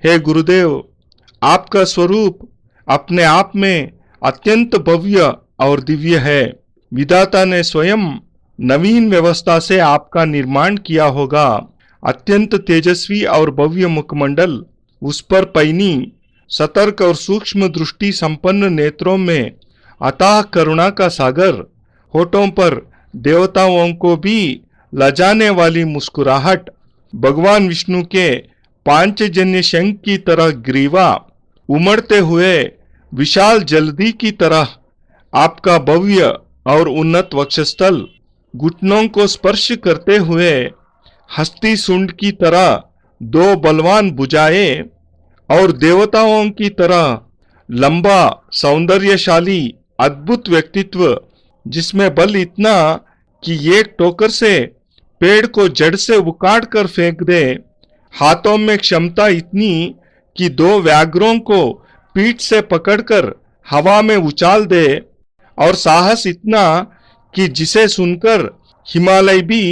हे गुरुदेव, आपका स्वरूप अपने आप में अत्यंत भव्य और दिव्य है। विधाता ने स्वयं नवीन व्यवस्था से आपका निर्माण किया होगा। अत्यंत तेजस्वी और भव्य मुखमंडल, उस पर पैनी सतर्क और सूक्ष्म दृष्टि संपन्न नेत्रों में अथाह करुणा का सागर, होठों पर देवताओं को भी लजाने वाली मुस्कुराहट, भगवान विष्णु के पांचजन्य शंख की तरह ग्रीवा, उमड़ते हुए विशाल जलधि की तरह आपका भव्य और उन्नत वक्षस्थल, घुटनों को स्पर्श करते हुए हस्ती सुंड की तरह दो बलवान भुजाएं और देवताओं की तरह लंबा सौंदर्यशाली अद्भुत व्यक्तित्व, जिसमें बल इतना कि एक ठोकर से पेड़ को जड़ से उखाड़ कर फेंक दे, हाथों में क्षमता इतनी कि दो व्याघ्रों को पीठ से पकड़कर हवा में उछाल दे, और साहस इतना कि जिसे सुनकर हिमालय भी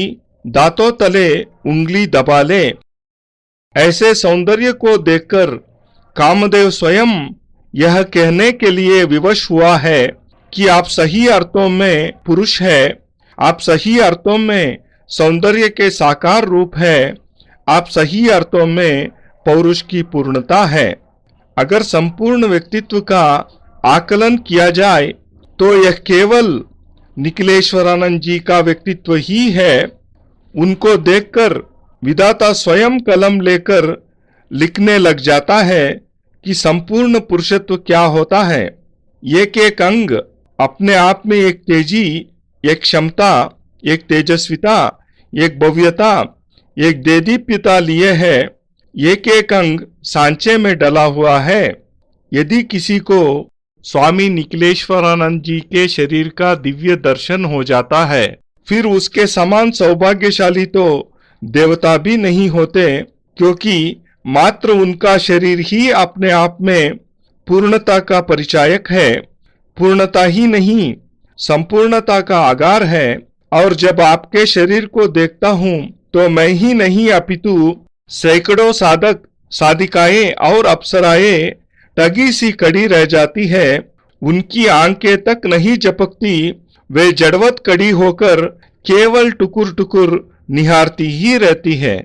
दांतों तले उंगली दबा ले। ऐसे सौंदर्य को देखकर कामदेव स्वयं यह कहने के लिए विवश हुआ है कि आप सही अर्थों में पुरुष है, आप सही अर्थों में सौंदर्य के साकार रूप है, आप सही अर्थों में पौरुष की पूर्णता है। अगर संपूर्ण व्यक्तित्व का आकलन किया जाए तो यह केवल निखिलेश्वरानंद जी का व्यक्तित्व ही है। उनको देखकर विधाता स्वयं कलम लेकर लिखने लग जाता है कि संपूर्ण पुरुषत्व क्या होता है। एक एक अंग अपने आप में एक तेजी, एक क्षमता, एक तेजस्विता, एक भव्यता, एक देदीप्यता लिए है। एक एक अंग सांचे में डला हुआ है। यदि किसी को स्वामी निखिलेश्वरानंद जी के शरीर का दिव्य दर्शन हो जाता है, फिर उसके समान सौभाग्यशाली तो देवता भी नहीं होते, क्योंकि मात्र उनका शरीर ही अपने आप में पूर्णता का परिचायक है। पूर्णता ही नहीं, संपूर्णता का आगार है। और जब आपके शरीर को देखता हूँ तो मैं ही नहीं अपितु सैकड़ों साधक साधिकाएं और अप्सराएं टगी सी कड़ी रह जाती है। उनकी आंखें तक नहीं झपकती, वे जड़वत कड़ी होकर केवल टुकुर टुकुर निहारती ही रहती है।